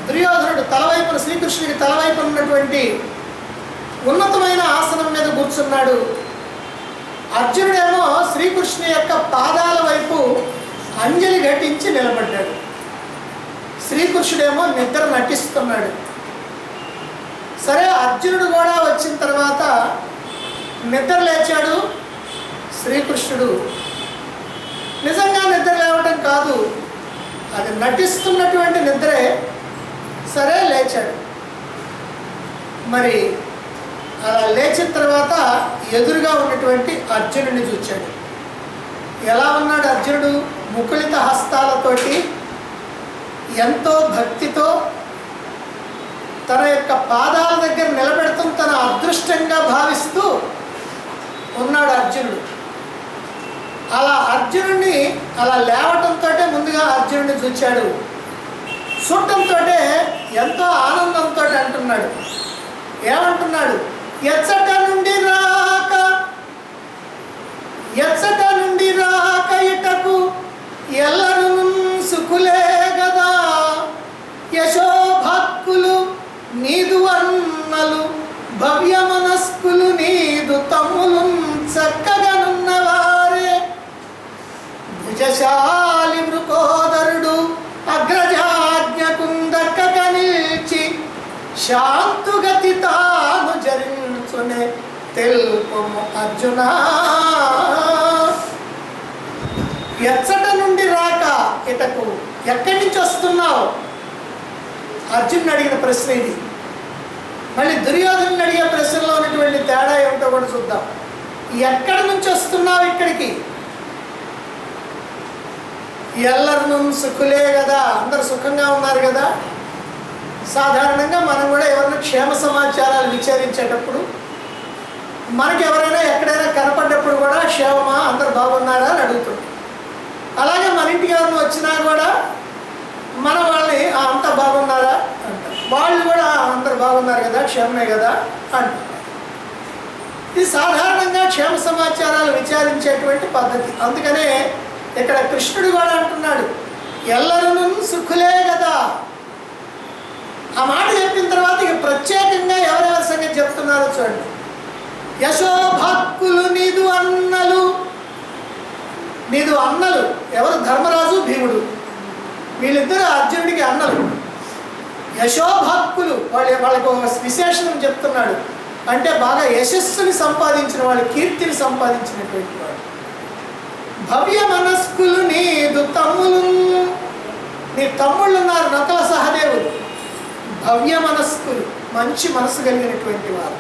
దుర్యోధనుడు తలవైపున శ్రీకృష్ణుడికి తలవైపున ఉన్నటువంటి ఉన్నతమైన ఆసనం మీద కూర్చున్నాడు. అర్జునుడేమో శ్రీకృష్ణుని యొక్క పాదాల వైపు అంజలి ఘటించి నిలబడ్డాడు. శ్రీకృష్ణుడేమో నిద్ర నటిస్తున్నాడు. సరే, అర్జునుడు కూడా వచ్చిన తర్వాత నిద్ర లేచాడు. శ్రీకృష్ణుడు నిజంగా నిద్ర లేవటం కాదు, అది నటిస్తున్నటువంటి నిద్రే. సరే, లేచాడు. మరి అలా లేచిన తర్వాత ఎదురుగా ఉన్నటువంటి అర్జునుడిని చూచాడు. ఎలా ఉన్నాడు అర్జునుడు? ముకుళిత హస్తాలతోటి ఎంతో భక్తితో తన యొక్క పాదాల దగ్గర నిలబెడతాం తన అదృష్టంగా భావిస్తూ ఉన్నాడు అర్జునుడు. అలా అర్జునుడిని అలా లేవటంతో ముందుగా అర్జునుడిని చూచాడు. చూడటంతో ఎంతో ఆనందంతో అంటున్నాడు. ఏమంటున్నాడు? ఎచ్చట నుండి రాక ఇటకు ఎల్లరూ సుఖులే గదా, యశోభక్కులు నీదు అన్నలు, భవ్య మనస్కులు నీదు తమ్ములు, చక్కగనున్నవారే భుజశాలి వృకోదరుడు అగ్రజాజ్ఞకుందక్క నిల్చి శాంతుగతి తాను జరించునే తెలుపుము అర్జున. ఎచ్చట నుండి రాక ఇటకు, ఎక్కడి నుంచి వస్తున్నావు? అర్జునుడు అడిగిన ప్రశ్న ఇది. మళ్ళీ దుర్యోధనుడు అడిగే ప్రశ్నలో ఉన్నటువంటి తేడా ఏమిటో కూడా చూద్దాం. ఎక్కడి నుంచి వస్తున్నావు ఇక్కడికి? ఎల్లరూ సుఖులే కదా, అందరు సుఖంగా ఉన్నారు కదా. సాధారణంగా మనం కూడా ఎవరైనా క్షేమ సమాచారాలు విచారించేటప్పుడు మనకి ఎవరైనా ఎక్కడైనా కనపడ్డప్పుడు కూడా క్షేమమా, అందరు బాగున్నారా అని అడుగుతుంది. అలాగే మన ఇంటికి ఎవరైనా వచ్చినా కూడా మన వాళ్ళని అంతా బాగున్నారా అంటారు. వాళ్ళు కూడా అందరు బాగున్నారు కదా, క్షేమమే కదా అంటారు. ఇది సాధారణంగా క్షేమ సమాచారాలు విచారించేటువంటి పద్ధతి. అందుకనే ఇక్కడ కృష్ణుడు కూడా అంటున్నాడు, ఎల్లరూ సుఖులే కదా. ఆ మాట చెప్పిన తర్వాత ఇక ప్రత్యేకంగా ఎవరెవరి సంగతి చెప్తున్నారో చూడండి. యశోభక్కులు నీదు అన్నలు. నీదు అన్నలు ఎవరు? ధర్మరాజు, భీముడు. వీళ్ళిద్దరు అర్జునుడికి అన్నలు. యశోభక్కులు వాళ్ళకు విశేషణం చెప్తున్నాడు. అంటే బాగా యశస్సుని సంపాదించిన వాళ్ళు, కీర్తిని సంపాదించినటువంటి వాడు. భవ్య మనస్కులు నీదు తమ్ములు. నీ తమ్ముళ్ళు ఉన్నారు, నకుల సహదేవులు. భవ్య మనస్కులు, మంచి మనసు కలిగినటువంటి వారు.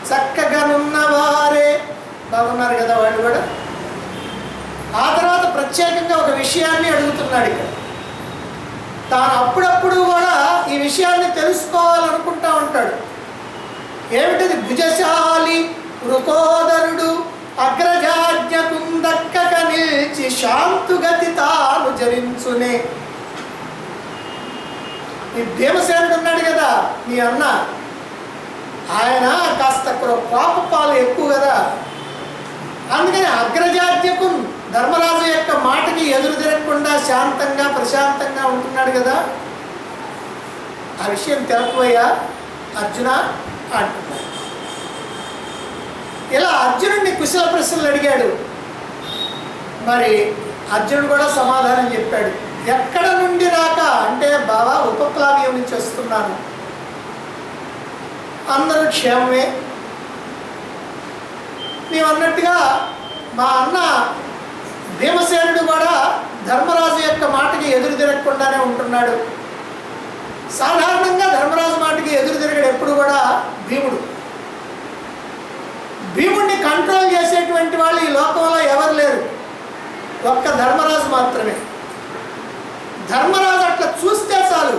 చక్కగానున్నవారే, బాగున్నారు కదా వాళ్ళు కూడా. ఆ తర్వాత ప్రత్యేకంగా ఒక విషయాన్ని అడుగుతున్నాడు ఇక్కడ. తాను అప్పుడప్పుడు కూడా ఈ విషయాన్ని తెలుసుకోవాలనుకుంటా ఉంటాడు. ఏమిటది? భుజశాలి వృకోదరుడు అగ్రజాజ్ఞకుందక్క నిల్చి శాంతుగతి తాను జరించునే. ఈ భీమసేనుడు ఉన్నాడు కదా, మీ అన్న, ఆయన కాస్త కోపపాలు ఎక్కువ కదా. అందుకని అగ్రజాజ్ఞకు ధర్మరాజు యొక్క మాటకి ఎదురు తిరగకుండా శాంతంగా ప్రశాంతంగా ఉంటున్నాడు కదా. ఆ విషయం తెలపోయా అర్జున అంటున్నాడు. ఇలా అర్జునుడిని కుశల ప్రశ్నలు అడిగాడు. మరి అర్జునుడు కూడా సమాధానం చెప్పాడు. ఎక్కడ నుండి రాక అంటే, బావా ఉపప్లావ్యం నుంచి వస్తున్నాను, అందరూ క్షేమమే. నీవు అన్నట్టుగా మా అన్న భీమసేనుడు కూడా ధర్మరాజు యొక్క మాటకి ఎదురు తిరగకుండానే ఉంటున్నాడు. సాధారణంగా ధర్మరాజు మాటకి ఎదురు తిరగడు ఎప్పుడు కూడా భీముడు. భీముడిని కంట్రోల్ చేసేటువంటి వాళ్ళు ఈ లోకంలో ఎవరు లేరు, ఒక్క ధర్మరాజు మాత్రమే. ధర్మరాజు అట్లా చూస్తే చాలు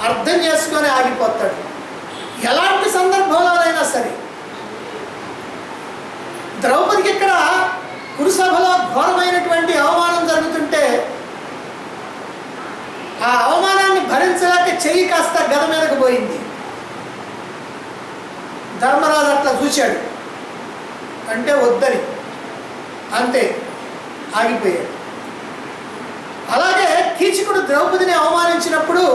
అర్థం చేసుకొని ఆగిపోతాడు. ఎలాంటి సందర్భంలోనైనా సరే. ద్రౌపదికి ఇక్కడ కురుసభలో ఘోరమైనటువంటి అవమానం జరుగుతుంటే ఆ అవమానాన్ని భరించలేక చెయ్యి కాస్త గద మీదకు పోయింది. ధర్మరాజు అట్లా చూశాడు, అంటే వద్దని, అంతే, ఆగిపోయాడు. అలాగే కీచకుడు ద్రౌపదిని అవమానించినప్పుడు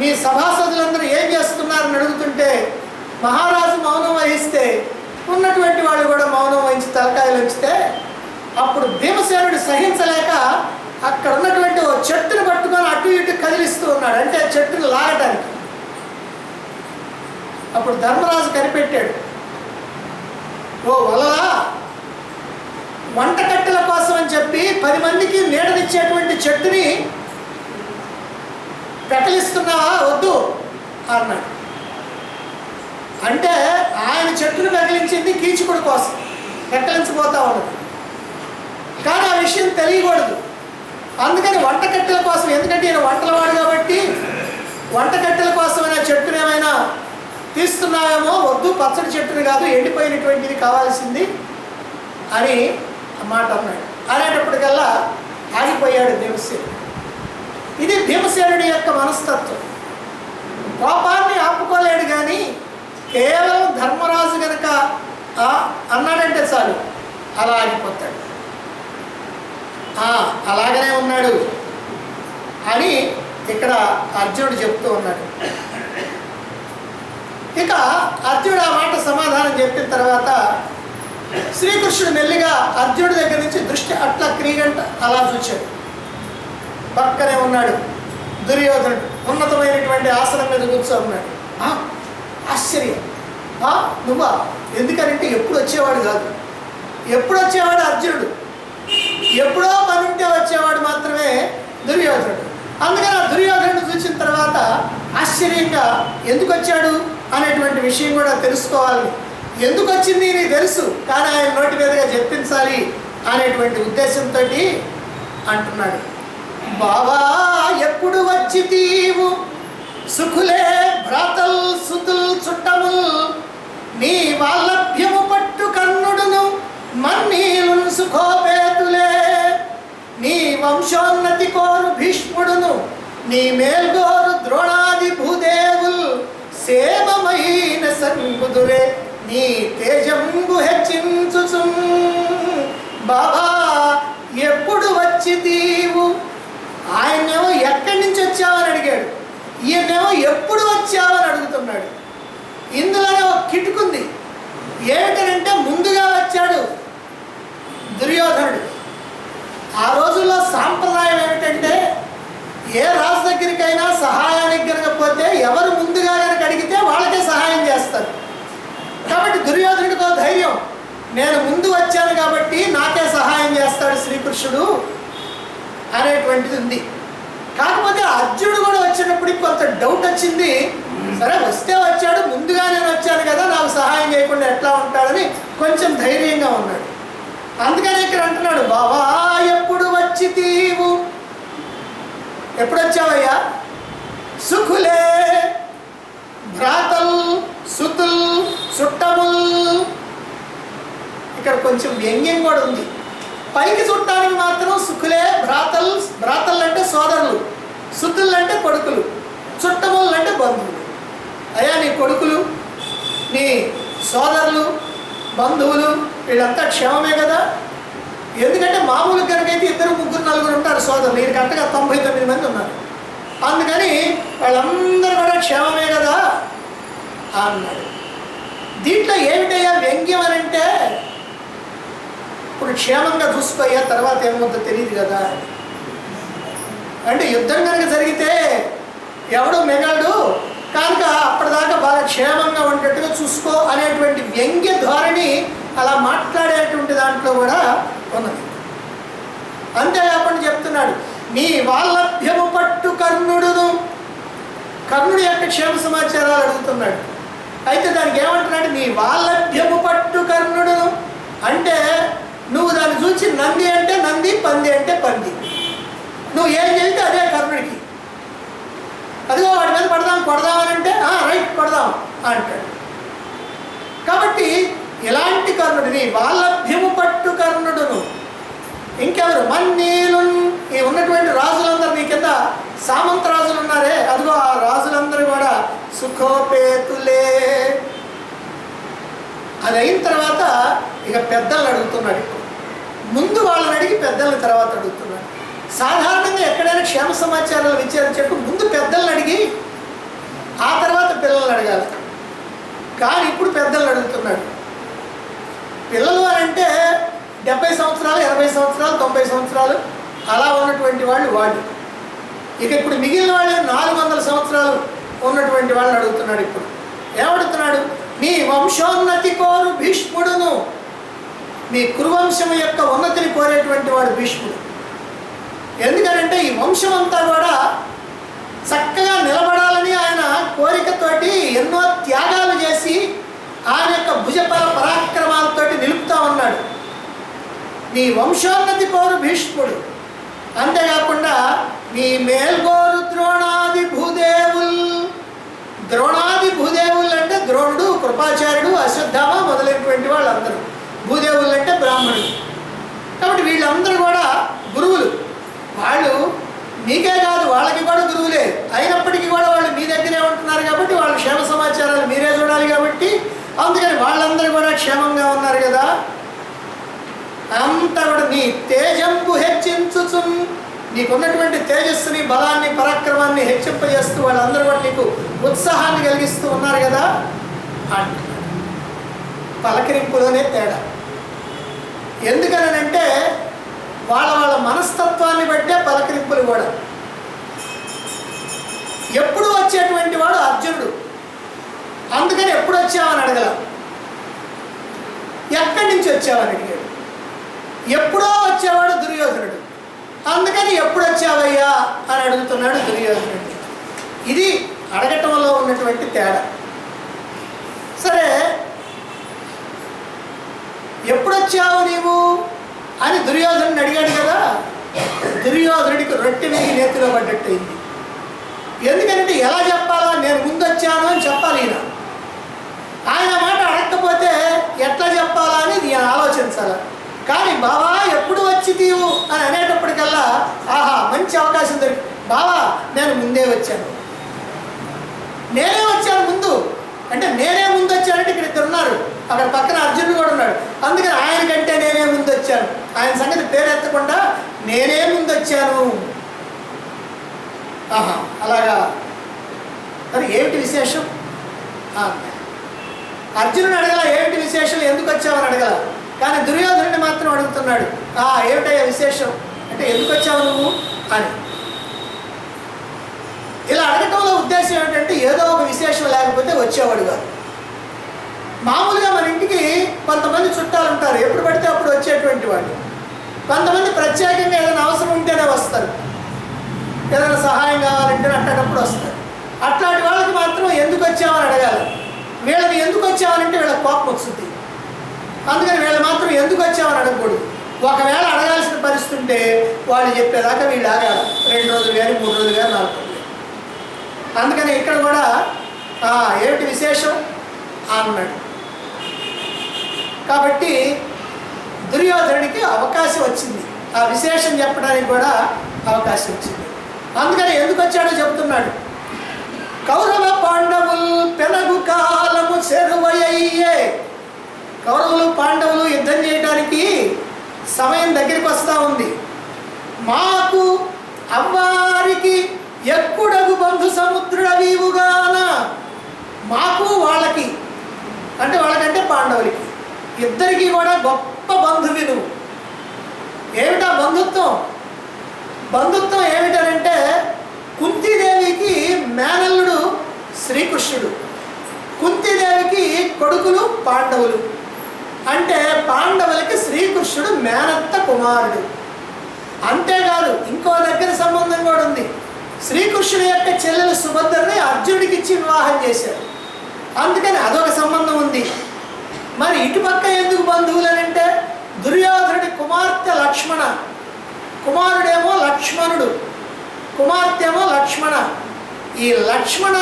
మీ సభాసదులందరూ ఏం చేస్తున్నారని అడుగుతుంటే మహారాజు మౌనం వహిస్తే ఉన్నటువంటి వాళ్ళు కూడా మౌనం వహించి తలకాయలు ఉంచితే అప్పుడు భీమసేనుడు సహించలేక అక్కడ ఉన్నటువంటి ఓ చెట్టును పట్టుకొని అటు ఇటు కదిలిస్తూ ఉన్నాడు, అంటే చెట్టును లాగటానికి. అప్పుడు ధర్మరాజు కనిపెట్టాడు, ఓ వలలా వంట కట్టెల కోసం అని చెప్పి 10 మందికి నీడనిచ్చేటువంటి చెట్టుని పెకలిస్తున్నావా, వద్దు అన్నాడు. అంటే ఆయన చెట్టును పెకలించింది కీచుకుడి కోసం, పెకలించిపోతా ఉన్నది. కానీ ఆ విషయం తెలియకూడదు. అందుకని వంట కట్టెల కోసం, ఎందుకంటే ఈయన వంటలవాడు కాబట్టి వంట కట్టెల కోసమైనా చెట్టును ఏమైనా తీస్తున్నావేమో, వద్దు, పచ్చడి చెట్టుని కాదు, ఎండిపోయినటువంటిది కావాల్సింది అని మాట అన్నాడు. అనేటప్పటికల్లా ఆగిపోయాడు భీమసేనుడు. ఇది భీమసేనుడి యొక్క మనస్తత్వం. కోపాన్ని ఆపుకోలేడు, కానీ కేవలం ధర్మరాజు గనక అన్నాడంటే చాలు అలా ఆగిపోతాడు. అలాగనే ఉన్నాడు అని ఇక్కడ అర్జునుడు చెప్తూ ఉన్నాడు. ఇక అర్జునుడు ఆ మాట సమాధానం చెప్పిన తర్వాత శ్రీకృష్ణుడు మెల్లిగా అర్జునుడి దగ్గర నుంచి దృష్టి అట్లా క్రీగంట అలా చూచాడు. పక్కనే ఉన్నాడు దుర్యోధనుడు, ఉన్నతమైనటువంటి ఆసనం మీద కూర్చో ఉన్నాడు. ఆశ్చర్యం, నువ్వా? ఎందుకనంటే ఎప్పుడు వచ్చేవాడు కాదు. ఎప్పుడు వచ్చేవాడు అర్జునుడు, ఎప్పుడో పని ఉంటే వచ్చేవాడు మాత్రమే దుర్యోధనుడు. అందుకని ఆ దుర్యోధనుడు చూసిన తర్వాత ఆశ్చర్యంగా ఎందుకు వచ్చాడు అనేటువంటి విషయం కూడా తెలుసుకోవాలి. ఎందుకు వచ్చింది నీకు తెలుసు, కానీ ఆయన నోటి మీదుగా చెప్పించాలి అనేటువంటి ఉద్దేశంతో అంటున్నాడు. బావా ఎప్పుడు వచ్చి తీవు సుఖులే భ్రాతల్ సుతుల్ చుట్టముల్ నీ వాల్లభ్యము పట్టు కర్ణుడును మన్నీలున్ సుఖోపేతులే నీ వంశోన్నతి కోరు భీష్ముడును నీ మేల్గోరు ద్రోణాది భూదేవుల్ సేమమైన సంగుదురే నీ తేజంబు హెచ్చించుచు. బాబా ఎప్పుడు వచ్చి తీవు, ఆయనేమో ఎక్కడి నుంచి వచ్చావని అడిగాడు, ఈయనేమో ఎప్పుడు వచ్చావని అడుగుతున్నాడు. ఇందులోనే ఒక కిటుకుంది. ఏమిటనంటే ముందుగా వచ్చాడు దుర్యోధనుడు. ఆ రోజుల్లో సాంప్రదాయం ఏమిటంటే ఏ రాజు దగ్గరికైనా సహాయానికి కనుకపోతే ఎవరు ముందుగా కనుక అడిగితే వాళ్ళకే సహాయం చేస్తారు. కాబట్టి దుర్యోధనుడికో ధైర్యం, నేను ముందు వచ్చాను కాబట్టి నాకే సహాయం చేస్తాడు శ్రీకృష్ణుడు అనేటువంటిది ఉంది. కాకపోతే అర్జునుడు కూడా వచ్చినప్పుడు కొంత డౌట్ వచ్చింది. సరే వస్తే వచ్చాడు, ముందుగా నేను వచ్చాను కదా, నాకు సహాయం చేయకుండా ఎట్లా ఉంటాడని కొంచెం ధైర్యంగా ఉన్నాడు. అందుకని ఇక్కడ అంటున్నాడు, బావా ఎప్పుడు వచ్చి తీవు, ఎప్పుడు వచ్చావయ్యా? సుఖులే భ్రాతల్ సుతుల్ చుట్టముల్. ఇక్కడ కొంచెం వ్యంగ్యం కూడా ఉంది. పైకి చుట్టానికి మాత్రం సుఖులే భ్రాతల్, భ్రాతల్ అంటే సోదరులు, సుతుల్ అంటే కొడుకులు, చుట్టములు అంటే బంధువులు. అయ్యా నీ కొడుకులు, నీ సోదరులు, బంధువులు వీళ్ళంతా క్షేమమే కదా? ఎందుకంటే మామూలు కనుకైతే 2, 3, 4 ఉంటారు సోదరులు, వీరికి కరెక్ట్గా 99 మంది ఉన్నారు. అందుకని వాళ్ళందరూ కూడా క్షేమమే కదా అన్నాడు. దీంట్లో ఏమిటయ్యా వ్యంగ్యం అని అంటే, ఇప్పుడు క్షేమంగా చూసిపోయా తర్వాత ఏమవుతుందో తెలియదు కదా. అంటే యుద్ధం కనుక జరిగితే ఎవడు మిగలడు కనుక అప్పటిదాకా బాగా క్షేమంగా ఉండేట్టుగా చూసుకో అనేటువంటి వ్యంగ్య ధోరణి అలా మాట్లాడేటువంటి దాంట్లో కూడా ఉన్నది. అంతేకాకుండా చెప్తున్నాడు, నీ వాల్లభ్యము పట్టు కర్ణుడును. కర్ణుడి యొక్క క్షేమ సమాచారాలు అడుగుతున్నాడు. అయితే దానికి ఏమంటున్నాడు, నీ వాల్లభ్యము పట్టు కర్ణుడును అంటే నువ్వు దాన్ని చూసి నంది అంటే నంది, పంది అంటే పంది, నువ్వు ఏం చెబితే అదే కర్ణుడికి. అదిగో వాడి మీద కొడదామని అంటే రైట్ కొడదాం అంటాడు. కాబట్టి ఇలాంటి కర్ణుడిని వాల్లభ్యము పట్టు కర్ణుడును. ఇంకెవరు? మన్నీలు, ఈ ఉన్నటువంటి రాజులందరూ నీ కింద సామంత రాజులు ఉన్నారే, అదిగో ఆ రాజులందరూ కూడా సుఖోపేతులే. అది అయిన తర్వాత ఇక పెద్దలను అడుగుతున్నాడు. ముందు వాళ్ళని అడిగి పెద్దలని తర్వాత అడుగుతున్నాడు. సాధారణంగా ఎక్కడైనా క్షేమ సమాచారాలు విచారించేటప్పుడు ముందు పెద్దలను అడిగి ఆ తర్వాత పిల్లల్ని అడగాలి. కానీ ఇప్పుడు పెద్దలను అడుగుతున్నాడు. పిల్లలు అని అంటే 70 సంవత్సరాలు, 80 సంవత్సరాలు, 90 సంవత్సరాలు అలా ఉన్నటువంటి వాళ్ళు. ఇక ఇప్పుడు మిగిలిన వాళ్ళు 400 సంవత్సరాలు ఉన్నటువంటి వాళ్ళని అడుగుతున్నాడు. ఇప్పుడు ఏమడుగుతున్నాడు? నీ వంశోన్నతి కోరు భీష్ముడును. మీ కురువంశం యొక్క ఉన్నతిని కోరేటువంటి వాడు భీష్ముడు. ఎందుకనంటే ఈ వంశం అంతా కూడా చక్కగా నిలబడాలని ఆయన కోరికతోటి ఎన్నో త్యాగాలు చేసి ఆయన యొక్క భుజబల పరాక్రమాలతో నిలుపుతా ఉన్నాడు. నీ వంశోన్నతి కోరు భీష్ముడు. అంతేకాకుండా నీ మేల్గోరు ద్రోణాది భూదేవుల్. ద్రోణాది భూదేవులు అంటే ద్రోణుడు, కృపాచార్యుడు, అశ్వత్థామ మొదలైనటువంటి వాళ్ళందరూ. భూదేవులు అంటే బ్రాహ్మణులు. కాబట్టి వీళ్ళందరూ కూడా గురువులు. వాళ్ళు మీకే కాదు వాళ్ళకి కూడా గురువులే. అయినప్పటికీ కూడా వాళ్ళు మీ దగ్గరే ఉంటున్నారు కాబట్టి వాళ్ళ క్షేమ సమాచారాలు మీరే చూడాలి కాబట్టి అందుకని వాళ్ళందరూ కూడా క్షేమంగా ఉన్నారు కదా. అంతా కూడా నీ తేజంబు హెచ్చించు. నీకున్నటువంటి తేజస్సుని, బలాన్ని, పరాక్రమాన్ని హెచ్చింపజేస్తూ వాళ్ళందరూ కూడా నీకు ఉత్సాహాన్ని కలిగిస్తూ ఉన్నారు కదా అంటున్నారు. పలకరింపులోనే తేడా. ఎందుకనంటే వాళ్ళ మనస్తత్వాన్ని బట్టే పలకరింపులు కూడా. ఎప్పుడు వచ్చేటువంటి వాడు అర్జునుడు. అందుకని ఎప్పుడు వచ్చావని అడగల, ఎక్కడి నుంచి వచ్చావని అడిగాడు. ఎప్పుడో వచ్చేవాడు దుర్యోధనుడు. అందుకని ఎప్పుడు వచ్చావయ్యా అని అడుగుతున్నాడు దుర్యోధనుడు. ఇది అడగటంలో ఉన్నటువంటి తేడా. సరే, ఎప్పుడొచ్చావు నీవు అని దుర్యోధనుడిని అడిగాడు కదా. దుర్యోధనుడికి రొట్టె మీద నేతిలో పడ్డట్టయింది. ఎందుకంటే ఎలా చెప్పాలా, నేను ముందు వచ్చాను అని చెప్పాలి ఈయన. ఆయన మాట అడగకపోతే ఎట్లా చెప్పాలా అని ఈయన ఆలోచించాలి. కానీ బావా ఎప్పుడు వచ్చి తీవు అని అనేటప్పటికల్లా ఆహా మంచి అవకాశం దొరికి, బావా నేను ముందే వచ్చాను, నేనే వచ్చాను ముందు అంటే నేనే ముందు వచ్చానంటే ఇక్కడ ఇద్దరు ఉన్నారు, అక్కడ పక్కన అర్జునుడు కూడా ఉన్నాడు. అందుకని ఆయనకంటే నేనే ముందు వచ్చాను. ఆయన సంగతి పేరెత్తకుండా నేనే ముందు వచ్చాను. ఆహా అలాగా, మరి ఏమిటి విశేషం? అర్జునుడు అడగల ఏమిటి విశేషం, ఎందుకు వచ్చావని అడగల. కానీ దుర్యోధనుడిని మాత్రం అడుగుతున్నాడు, ఏమిటయ్యా విశేషం అంటే ఎందుకు వచ్చావు నువ్వు అని. ఇలా అడగటంలో ఉద్దేశం ఏంటంటే ఏదో ఒక విశేషం లేకపోతే వచ్చేవాడు కాదు. మామూలుగా మన ఇంటికి కొంతమంది చుట్టాలు ఉంటారు, ఎప్పుడు పడితే అప్పుడు వచ్చేటువంటి వాళ్ళు. కొంతమంది ప్రత్యేకంగా ఏదైనా అవసరం ఉంటేనే వస్తారు, ఏదైనా సహాయం కావాలంటే అట్టేటప్పుడు వస్తారు. అట్లాంటి వాళ్ళకి మాత్రం ఎందుకు వచ్చామని అడగాలి. వీళ్ళని ఎందుకు వచ్చామనంటే వీళ్ళకి కోపం వస్తుంది. అందుకని వీళ్ళు మాత్రం ఎందుకు వచ్చామని అడగకూడదు. ఒకవేళ అడగాల్సిన పరిస్థితి ఉంటే వాళ్ళు చెప్పేదాకా వీళ్ళు ఆగాలి, 2 రోజులు కానీ 3 రోజులు కానీ 4 రోజులు. అందుకని ఇక్కడ కూడా ఏమిటి విశేషం అన్నాడు. కాబట్టి దుర్యోధనుడికి అవకాశం వచ్చింది, ఆ విశేషం చెప్పడానికి కూడా అవకాశం వచ్చింది. అందుకని ఎందుకు వచ్చాడో చెబుతున్నాడు. కౌరవ పాండవులు పెనగు కాలము చెరువయ్యే. కౌరవులు పాండవులు యుద్ధం చేయడానికి సమయం దగ్గరికి వస్తూ ఉంది. మాకు అవ్వారికి ఎక్కుడగు బంధు సముద్రుడ వీవుగాన. మాకు వాళ్ళకి అంటే వాళ్ళకంటే పాండవులకి ఇద్దరికి కూడా గొప్ప బంధువి నువ్వు. ఏమిటా బంధుత్వం? బంధుత్వం ఏమిటనంటే కుంతీదేవికి మేనల్లుడు శ్రీకృష్ణుడు, కుంతీదేవికి కొడుకులు పాండవులు. అంటే పాండవులకి శ్రీకృష్ణుడు మేనత్త కుమారుడు. అంతేకాదు ఇంకో దగ్గర సంబంధం కూడా ఉంది. శ్రీకృష్ణుడి యొక్క చెల్లెలు సుభద్రని అర్జునుడికి ఇచ్చి వివాహం చేశారు. అందుకని అదొక సంబంధం ఉంది. మరి ఇటుపక్క ఎందుకు బంధువులు అని అంటే దుర్యోధనుడి కుమార్తె లక్ష్మణ, కుమారుడేమో లక్ష్మణుడు, కుమార్తె ఏమో లక్ష్మణ. ఈ లక్ష్మణ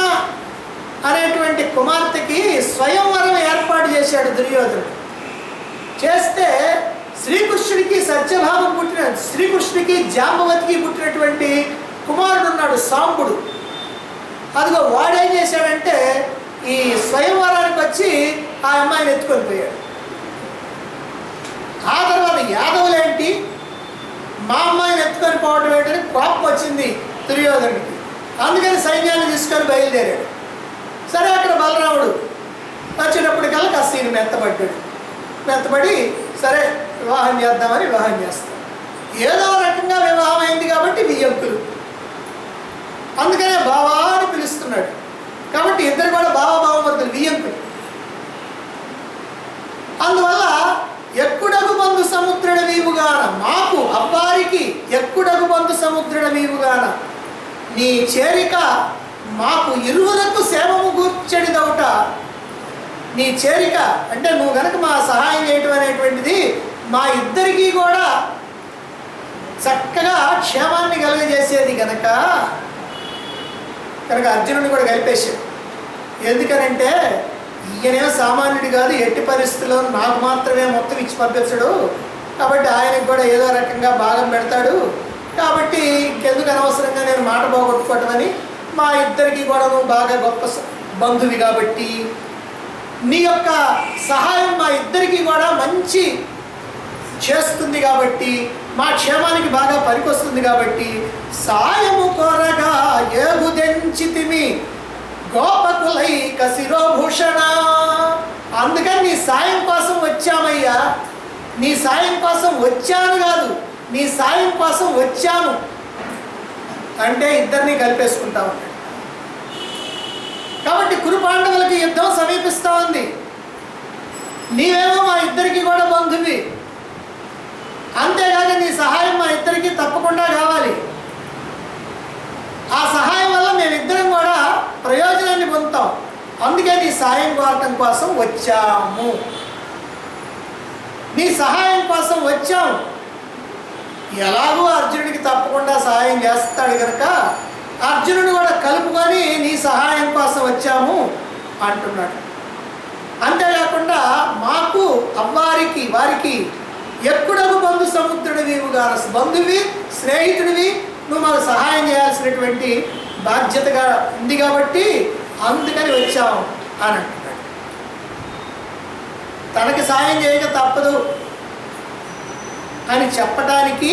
అనేటువంటి కుమార్తెకి స్వయంవరం ఏర్పాటు చేశాడు దుర్యోధనుడు. చేస్తే శ్రీకృష్ణుడికి సత్యభామకు పుట్టిన, శ్రీకృష్ణుడికి జాంబవతికి పుట్టినటువంటి కుమారుడు ఉన్నాడు సాంబుడు. అదిగో వాడేం చేశాడంటే ఈ స్వయంవరానికి వచ్చి ఆ అమ్మాయిని ఎత్తుకొని పోయాడు. ఆ తర్వాత యాదవులేంటి మా అమ్మాయిని ఎత్తుకొని పోవడం ఏంటని కోపం వచ్చింది దుర్యోధనుడికి. అందుకని సైన్యాన్ని తీసుకొని బయలుదేరాడు. సరే అక్కడ బలరాముడు వచ్చేటప్పటికల్లా కాస్త ఈయన మెత్తబడి సరే వివాహం చేద్దామని వివాహం చేస్తాం. ఏదో రకంగా వివాహం అయింది కాబట్టి వియ్యంకులు, అందుకనే బావా అని పిలుస్తున్నాడు. కాబట్టి ఇద్దరు కూడా బావమరుదులు వియ్యంకులు. అందువల్ల ఎక్కుడగు బంధు సముద్రుడ వీవుగాన, మాకు అబ్బారికి ఎక్కుడగు బంధు సముద్రుడ వీవుగాన, నీ చేరిక మాకు ఇరువురకు సేవము కూర్చడిదవుట. నీ చేరిక అంటే నువ్వు గనక మా సహాయం చేయటం అనేటువంటిది మా ఇద్దరికీ కూడా చక్కగా క్షేమాన్ని కలుగజేసేది కనుక అర్జునుడిని కూడా కలిపేశాడు. ఎందుకనంటే ఈయనేమో సామాన్యుడు కాదు, ఎట్టి పరిస్థితుల్లో నాకు మాత్రమే మొత్తం ఇచ్చి పంపించడు, కాబట్టి ఆయనకు కూడా ఏదో రకంగా భాగం పెడతాడు. కాబట్టి ఇంకెందుకు అనవసరంగా నేను మాట పోగొట్టుకోవటమని మా ఇద్దరికి కూడా నువ్వు బాగా గొప్ప బంధువి కాబట్టి నీ యొక్క సహాయం మా ఇద్దరికి కూడా మంచి చేస్తుంది, కాబట్టి మా క్షేమానికి బాగా పనికొస్తుంది. కాబట్టి సాయము కోరగా ఏగుదెంచితిమి గోపకులైక శిరోభూషణ, అందుకని నీ సాయం కోసం వచ్చామయ్యా, నీ సాయం కోసం వచ్చాను కాదు, నీ సాయం కోసం వచ్చాను అంటే ఇద్దరిని కలిపేసుకుంటా ఉంటాడు. కాబట్టి కురు పాండవులకి యుద్ధం సమీపిస్తూ ఉంది, నీవేమో మా ఇద్దరికి కూడా బంధువి, అంతేకాదు నీ సహాయం మా ఇద్దరికి తప్పకుండా కావాలి. ఆ సహాయం వల్ల మేమిద్దరం కూడా ప్రయోజనాన్ని పొందుతాం, అందుకే నీ సహాయం కోరటం కోసం వచ్చాము, నీ సహాయం కోసం వచ్చాము. ఎలాగో అర్జునుడికి తప్పకుండా సహాయం చేస్తాడు కనుక అర్జునుడు కూడా కలుపుకొని నీ సహాయం కోసం వచ్చాము అంటున్నాడు. అంతేకాకుండా మాకు అవ్వారికి వారికి ఎక్కుడగు బంధు సముద్రుడివిగా, బంధువి స్నేహితుడివి, నువ్వు మాకు సహాయం చేయాల్సినటువంటి బాధ్యతగా ఉంది కాబట్టి అందుకని వచ్చాము అని అంటున్నాడు. తనకి సాయం చేయక తప్పదు అని చెప్పడానికి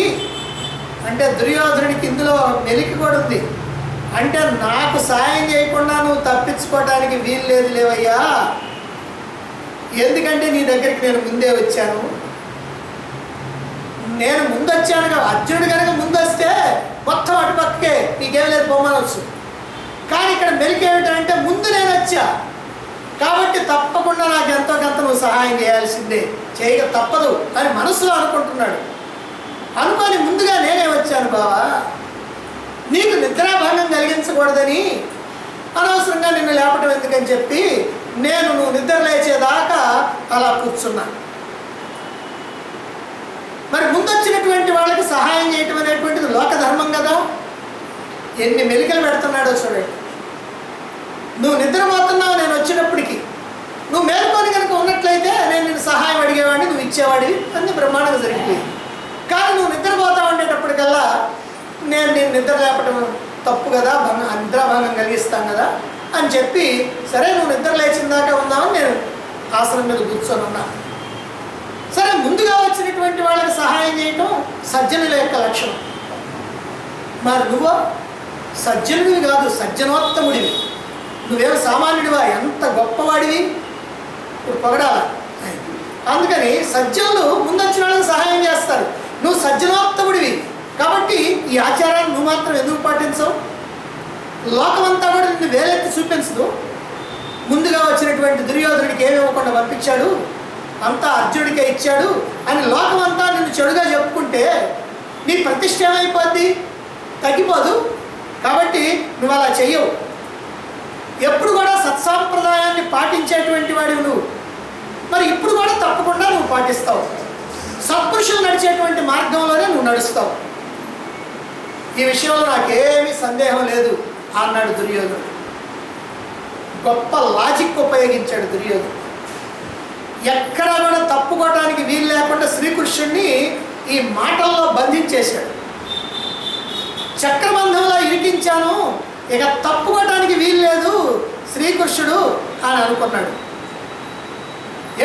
అంటే దుర్యోధనుడికి ఇందులో మెలికి కూడా ఉంది. అంటే నాకు సాయం చేయకుండా నువ్వు తప్పించుకోవడానికి వీలు లేదు లేవయ్యా, ఎందుకంటే నీ దగ్గరికి నేను ముందే వచ్చాను, నేను ముందొచ్చాను కదా. అర్జునుడు కనుక ముందొస్తే మొత్తం అటుపక్కకే నీకేం లేదు బొమ్మనొచ్చు, కానీ ఇక్కడ మెలికి ఏమిటంటే ముందు నేను వచ్చా కాబట్టి తప్పకుండా నాకు ఎంతో కొంత నువ్వు సహాయం చేయాల్సిందే, చేయక తప్పదు అని మనసులో అనుకుంటున్నాడు. అనుకొని ముందుగా నేనే వచ్చాను బావా, నీకు నిద్రాభంగం కలిగించకూడదని అనవసరంగా నిన్ను లేపటం ఎందుకని చెప్పి నేను నువ్వు నిద్ర లేచేదాకా అలా కూర్చున్నా. మరి ముందొచ్చినటువంటి వాళ్ళకి సహాయం చేయటం అనేటువంటిది లోకధర్మం కదా. ఎన్ని మెలికలు పెడుతున్నాడో చూడండి. నువ్వు నిద్రపోతున్నావు నేను వచ్చినప్పటికీ, నువ్వు మేలుకొని కనుక ఉన్నట్లయితే నేను నిన్ను సహాయం అడిగేవాడిని, నువ్వు ఇచ్చేవాడివి, అన్ని బ్రహ్మాండంగా జరిగిపోయింది. కానీ నువ్వు నిద్రపోతా ఉండేటప్పటికల్లా నేను నిద్ర లేపటం తప్పు కదా, నిద్రాభంగం కలిగిస్తాను కదా అని చెప్పి సరే నువ్వు నిద్ర లేచిన దాకా ఉందామని నేను ఆసనం మీద కూర్చొని ఉన్నా. సరే ముందుగా వచ్చినటువంటి వాళ్ళకి సహాయం చేయటం సజ్జనుల యొక్క లక్షణం. మరి నువ్వు సజ్జనుడివి కాదు, సజ్జనోత్తముడివి. నువ్వేమో సామాన్యుడివా, ఎంత గొప్పవాడివి, ఇప్పుడు పొగడాల. అందుకని సజ్జనులు ముందొచ్చిన వాళ్ళకి సహాయం చేస్తారు. నువ్వు సజ్జనోత్తముడివి కాబట్టి ఈ ఆచారాన్ని నువ్వు మాత్రం ఎందుకు పాటించవు? లోకమంతా కూడా నిన్ను వేలెత్తి చూపించదు. ముందుగా వచ్చినటువంటి దుర్యోధనుడికి ఏమి ఇవ్వకుండా పంపించాడు, అంతా అర్జునుడికే ఇచ్చాడు అని లోకమంతా నిన్ను చెడుగా చెప్పుకుంటే నీ ప్రతిష్ట ఏమైపోద్ది? తగ్గిపోదు. కాబట్టి నువ్వు అలా చెయ్యవు. ఎప్పుడు కూడా సత్సాంప్రదాయాన్ని పాటించేటువంటి వాడివి నువ్వు. మరి ఇప్పుడు కూడా తప్పకుండా నువ్వు పాటిస్తావు, సత్పురుషులు నడిచేటువంటి మార్గంలోనే నువ్వు నడుస్తావు. ఈ విషయంలో నాకేమీ సందేహం లేదు అన్నాడు దుర్యోధనుడు. గొప్ప లాజిక్ ఉపయోగించాడు దుర్యోధనుడు. ఎక్కడా కూడా తప్పుకోవడానికి వీలు లేకుండా శ్రీకృష్ణుడిని ఈ మాటల్లో బంధించేశాడు. చక్రబంధంలో ఇరికించాను, ఇక తప్పుకోవడానికి వీలు లేదు శ్రీకృష్ణుడు అని అనుకున్నాడు.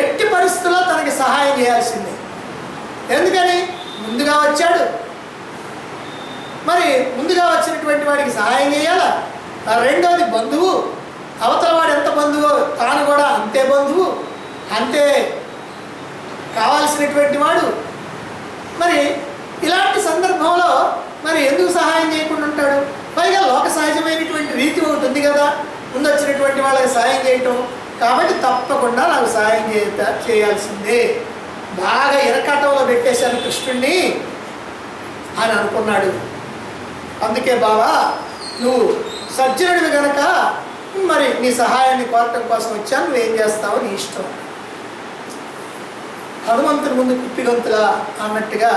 ఎట్టి పరిస్థితుల్లో తనకి సహాయం చేయాల్సిందే. ఎందుకని ముందుగా వచ్చాడు, మరి ముందుగా వచ్చినటువంటి వాడికి సహాయం చేయాలా. రెండవది బంధువు, అవతల వాడు ఎంత బంధువో తాను కూడా అంతే బంధువు, అంతే కావాల్సినటువంటి వాడు. మరి ఇలాంటి సందర్భంలో మరి ఎందుకు సహాయం చేయకుండా ఉంటాడు? పైగా లోక సహజమైనటువంటి రీతి ఒకటి ఉంది కదా, ముందు వచ్చినటువంటి వాళ్ళకి సహాయం చేయటం. కాబట్టి తప్పకుండా నాకు సహాయం చేయాల్సిందే. బాగా ఇరకాటంలో పెట్టేశాను కృష్ణుణ్ణి అని అనుకున్నాడు. అందుకే బావా, నువ్వు సజ్జనుడివి గనక మరి నీ సహాయాన్ని కోరటం కోసం వచ్చాను, నువ్వేం చేస్తావో నీ ఇష్టం. హనుమంతుడి ముందు కుప్పిగంతులా అన్నట్టుగా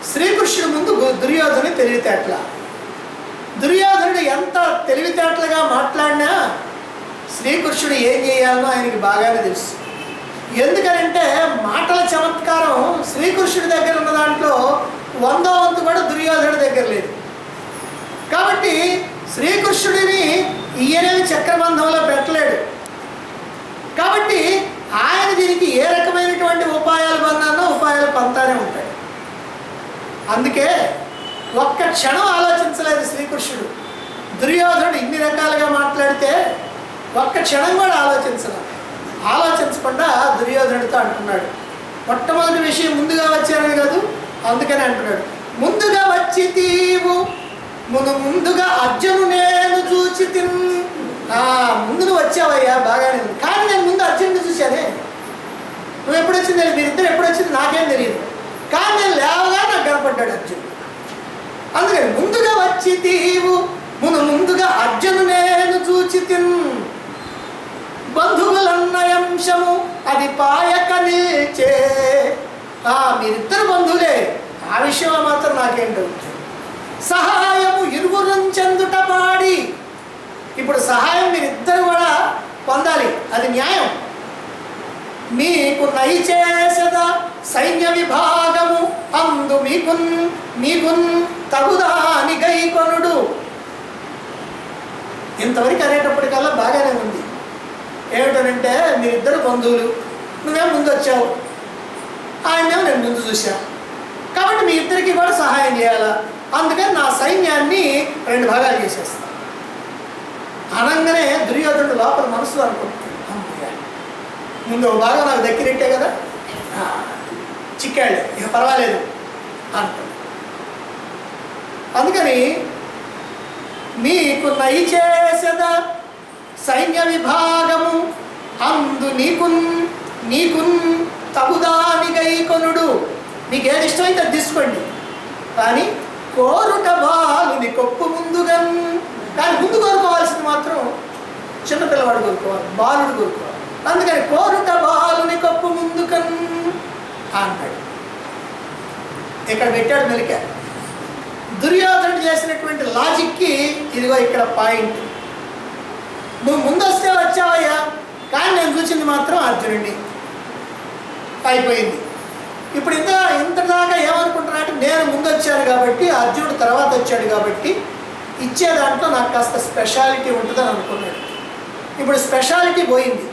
శ్రీకృష్ణుడి ముందు దుర్యోధను తెలివితేటల. దుర్యోధనుడు ఎంత తెలివితేటలుగా మాట్లాడినా శ్రీకృష్ణుడు ఏం చేయాలనో ఆయనకి బాగానే తెలుసు. ఎందుకనంటే మాటల చమత్కారం శ్రీకృష్ణుడి దగ్గర ఉన్న దాంట్లో 100వ వంతు కూడా దుర్యోధనుడి దగ్గర లేదు. కాబట్టి శ్రీకృష్ణుడిని ఈయనేమి చక్రబంధంలో పెట్టలేడు. కాబట్టి ఆయన దీనికి ఏ రకమైనటువంటి ఉపాయాలు పొందానో ఉపాయాలు పొందుతానే ఉంటాయి. అందుకే ఒక్క క్షణం ఆలోచించలేదు శ్రీకృష్ణుడు. దుర్యోధనుడు ఇన్ని రకాలుగా మాట్లాడితే ఒక్క క్షణం కూడా ఆలోచించకుండా దుర్యోధనుడితో అంటున్నాడు. మొట్టమొదటి విషయం ముందుగా వచ్చానని కాదు, అందుకని అంటున్నాడు, ముందుగా వచ్చి తీవు ముందుగా అర్జును నేను చూచి ముందు నువ్వు వచ్చావయ్యా, బాగానే ఉంది. కానీ నేను ముందు అర్జునుడిని చూశానే. నువ్వు ఎప్పుడు వచ్చింది, మీరిద్దరు ఎప్పుడు వచ్చింది నాకేం తెలియదు. కానీ నేను లేవగా నాకు కనపడ్డాడు అర్జునుడు. అందుకని ముందుగా వచ్చి తీవు ముందుగా అర్జును నేను చూచి బంధువులన్నయంశము అది పాయక నిల్చే. మీరిద్దరు బంధువులే, ఆ విషయంలో మాత్రం నాకేంటో. సహాయము ఇరువురం చెందుట పాడి. ఇప్పుడు సహాయం మీరిద్దరు కూడా పొందాలి, అది న్యాయం. మీకు నై చేసదా సైన్య విభాగము అందు మీకున్ తగుదాని గైకొనుడు. ఇంతవరకు అనేటప్పటికల్లా బాగానే ఉంది. ఏమిటనంటే మీరిద్దరు బంధువులు, నువ్వేం ముందు వచ్చావు, ఆయనేమో నేను ముందు చూశాను. కాబట్టి మీ ఇద్దరికి కూడా సహాయం చేయాలా, అందుకని నా సైన్యాన్ని 2 భాగాలు చేసేస్తాను అనగానే దుర్యోధనుడు లోపల మనసులో అనుకుంటున్నాడు, ముందు ఒక భాగం నాకు దక్కినట్టే కదా, చిక్కాడు, ఇక పర్వాలేదు అనుకున్నాడు. అందుకని మీకు నై చేసదా సైన్య విభాగము అందు నీకున్ తగుదాని గైకొనుడు. మీకు ఏది ఇష్టమైతే అది తీసుకోండి, కానీ కోరుట బాలుని కొప్పు ముందుగా. కానీ ముందు కోరుకోవాల్సింది మాత్రం చిన్నపిల్లవాడు కోరుకోవాలి, బాలుడు కోరుకోవాలి. అందుకని కోరుట బాలుని కొప్పు ముందుకన్ అన్నాడు. ఇక్కడ పెట్టాడు మెలిక. దుర్యోధనుడు చేసినటువంటి లాజిక్కి ఇదిగో ఇక్కడ పాయింట్. నువ్వు ముందు వస్తే వచ్చావయ్యా, కానీ నేను చూసింది మాత్రం అర్జునుడిని. అయిపోయింది. ఇప్పుడు ఇంతదాకా ఏమనుకుంటున్నాడు, నేను ముందు వచ్చాను కాబట్టి అర్జునుడు తర్వాత వచ్చాడు కాబట్టి ఇచ్చే దాంట్లో నాకు కాస్త స్పెషాలిటీ ఉంటుందని అనుకున్నాడు. ఇప్పుడు స్పెషాలిటీ పోయింది.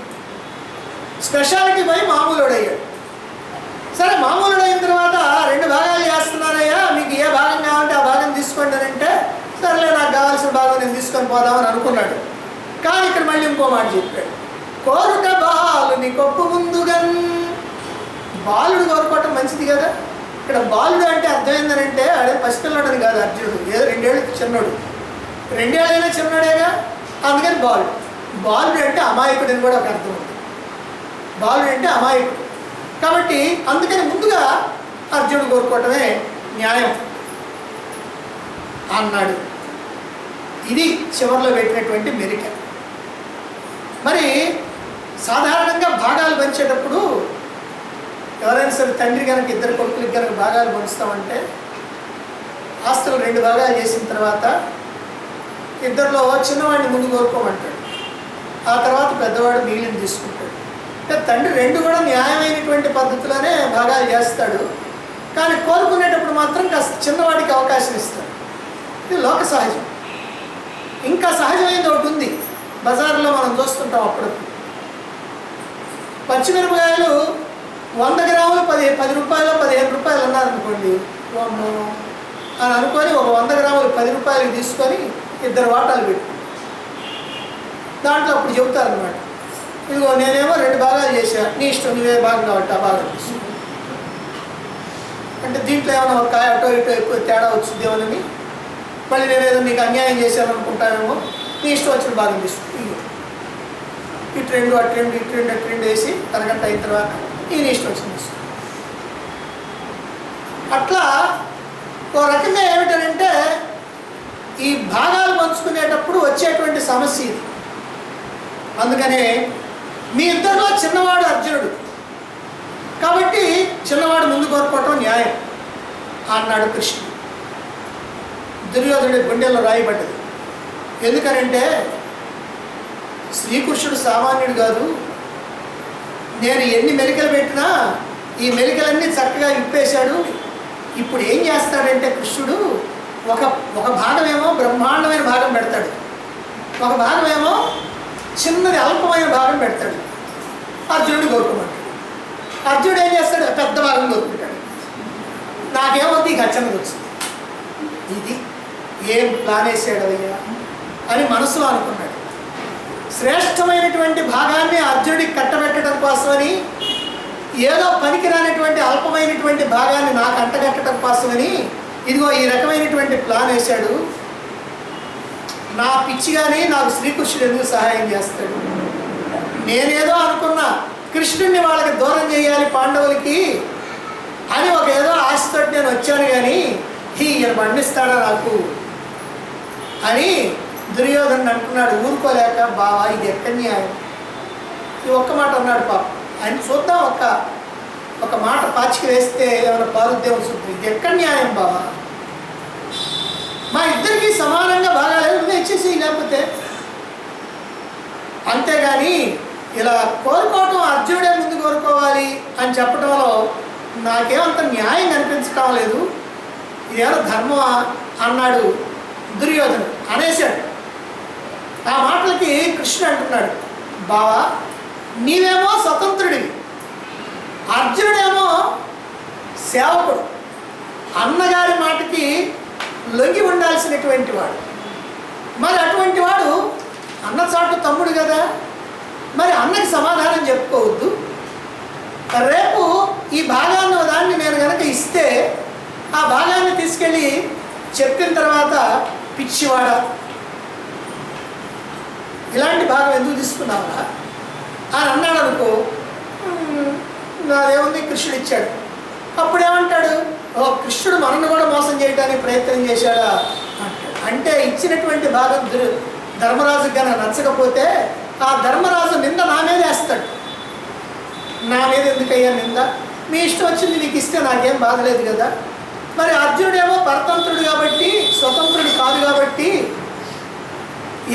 స్పెషాలిటీ పోయి మామూలుడు అయ్యాడు. సరే, మామూలుడు అయిన తర్వాత 2 భాగాలు చేస్తున్నానయ్యా, మీకు ఏ భాగం కావాలంటే ఆ భాగం తీసుకోండి అని అంటే, సరేలే నాకు కావాల్సిన భాగం నేను తీసుకొని పోదామని అనుకున్నాడు. కానీ ఇక్కడ మళ్ళీ ఇంకో మాట చెప్పాడు, కోరుట బాలుని కొప్పు ముందుగా. బాలుడు కోరుకోవటం మంచిది కదా. ఇక్కడ బాలుడు అంటే అర్థమైందనంటే అదే పసిపిల్లడని కాదు అర్జునుడు, ఏదో 2 ఏళ్ళు చిన్నోడు, 2 ఏళ్ళైనా చిన్నోడేగా, అందుకని బాలుడు అంటే అమాయకుడు అని కూడా ఒక అర్థం ఉంది. బాలుడు అంటే అమాయకుడు కాబట్టి అందుకని ముందుగా అర్జునుడు కోరుకోవటమే న్యాయం అన్నాడు. ఇది చివరిలో పెట్టినటువంటి మెరిక. మరి సాధారణంగా భాగాలు పంచేటప్పుడు ఎవరైనా సరే తండ్రి కనుక 2 కొడుకులకి కనుక భాగాలు పంచుతామంటే ఆస్తులు 2 భాగాలు చేసిన తర్వాత ఇద్దరిలో చిన్నవాడిని ముందు కోరుకోమంటాడు, ఆ తర్వాత పెద్దవాడు మిగిలిన తీసుకుంటాడు. అంటే తండ్రి 2 కూడా న్యాయమైనటువంటి పద్ధతిలోనే భాగాలు చేస్తాడు. కానీ కోరుకునేటప్పుడు మాత్రం కాస్త చిన్నవాడికి అవకాశం ఇస్తాడు. ఇది లోక సహజం. ఇంకా సహజమైనది ఒకటి ఉంది, బజార్లో మనం చూస్తుంటాం. అప్పుడప్పుడు పచ్చిమిరపకాయలు 100 గ్రాములు 10 రూపాయలు 15 రూపాయలు అన్నారనుకోండి, అని అనుకొని ఒక 100 గ్రాములు 10 రూపాయలకి తీసుకొని 2 వాటాలు పెట్టుకుంటాం. దాంట్లో అప్పుడు చెబుతారనమాట, ఇదిగో నేనేమో 2 భాగాలు చేశా, నీ ఇష్టం, నువ్వే భాగం కాబట్టి ఆ భాగం తీసుకో. అంటే దీంట్లో ఏమైనా ఒక కాయ అటో ఇటో ఎక్కువ తేడా వచ్చిందేమోనని మళ్ళీ నేనేదో నీకు అన్యాయం చేశాను అనుకుంటానేమో, నీ ఇష్టం వచ్చిన భాగం తీసుకో. ఇటు 2 అటు 2 ఇటు 2 అటు 2 వేసి తరగంట అయిన తర్వాత నీ ఇష్టం వచ్చింది తీసుకో. అట్లా ఓ రకంగా ఏమిటంటే ఈ భాగాలు పంచుకునేటప్పుడు వచ్చేటువంటి సమస్య ఇది. అందుకనే మీ ఇద్దరిలో చిన్నవాడు అర్జునుడు కాబట్టి చిన్నవాడు ముందు కోరుకోవటం న్యాయం అన్నాడు కృష్ణుడు. దుర్యోధనుడి గుండెల్లో రాయబడ్డది. ఎందుకనంటే శ్రీకృష్ణుడు సామాన్యుడు కాదు. నేను ఎన్ని మెలికలు పెట్టినా ఈ మెలికలన్నీ చక్కగా విప్పేశాడు. ఇప్పుడు ఏం చేస్తాడంటే కృష్ణుడు ఒక భాగమేమో బ్రహ్మాండమైన భాగం పెడతాడు, ఒక భాగమేమో చిన్నది అల్పమైన భాగం పెడతాడు. అర్జునుడు కోరుకోమంటాడు. అర్జునుడు ఏం చేస్తాడు? పెద్ద భాగం కోరుకుంటాడు. నాకేమవుతుంది? ఇక చిన్నది వచ్చింది. ఇది ఏం ప్లాన్ వేసాడు అయ్యా అని మనసులో అనుకున్నాడు. శ్రేష్టమైనటువంటి భాగాన్ని అర్జునుడికి కట్టబెట్టడం కోసమని, ఏదో పనికిరానటువంటి అల్పమైనటువంటి భాగాన్ని నాకు అంటగట్టడం కోసమని ఇదిగో ఈ రకమైనటువంటి ప్లాన్ వేశాడు. నా పిచ్చిగానే నాకు శ్రీకృష్ణుడు ఎందుకు సహాయం చేస్తాడు? నేనేదో అనుకున్నా కృష్ణుడిని వాళ్ళకి దూరం చేయాలి పాండవులకి అని ఒక ఏదో ఆశతో నేను వచ్చాను, కానీ ఈయన పండిస్తాడా నాకు అని దుర్యోధనుడు అంటున్నాడు. ఊరుకోలేక, బావా ఇది ఎక్కడి న్యాయం? ఈ ఒక్క మాట అన్నాడు. పాప ఆయన చూద్దాం, ఒక మాట పాచికి వేస్తే ఏమైనా పారుద్యం వస్తుంది. ఇది ఎక్కడి న్యాయం బావా? మా ఇద్దరికి సమానంగా బాగాలేదు, ఇచ్చేసి లేకపోతే. అంతేగాని ఇలా కోరుకోవటం అర్జునుడే ముందు కోరుకోవాలి అని చెప్పడంలో నాకేమంత న్యాయం కనిపించటం లేదు. ఇదేమో ధర్మమా అన్నాడు దుర్యోధనుడు. అనేశాడు. ఆ మాటలకి కృష్ణుడు అంటున్నాడు, బావా నీవేమో స్వతంత్రుడివి, అర్జునుడేమో సేవకుడు, అన్నగారి మాటకి లొంగి ఉండాల్సినటువంటి వాడు. మరి అటువంటి వాడు అన్న చాటు తమ్ముడు కదా, మరి అన్నకి సమాధానం చెప్పుకోవద్దు. రేపు ఈ భాగాన్ని దాన్ని నేను కనుక ఇస్తే ఆ భాగాన్ని తీసుకెళ్ళి చెప్పిన తర్వాత పిచ్చివాడా ఇలాంటి భాగం ఎందుకు తీసుకున్నావా అని అన్నాడు అనుకో, నాదేముంది కృష్ణుడు ఇచ్చాడు. అప్పుడేమంటాడు? ఓ కృష్ణుడు మనల్ని కూడా మోసం చేయడానికి ప్రయత్నం చేశాడా అంటాడు. అంటే ఇచ్చినటువంటి భాగం ధర్మరాజుకి కనుక నచ్చకపోతే ఆ ధర్మరాజు నింద నా మీద వేస్తాడు. నా మీద ఎందుకయ్యా నింద? మీ ఇష్టం వచ్చింది నీకు ఇస్తే నాకేం బాధలేదు కదా. మరి అర్జునుడేమో పరతంత్రుడు కాబట్టి, స్వతంత్రుడు కాదు కాబట్టి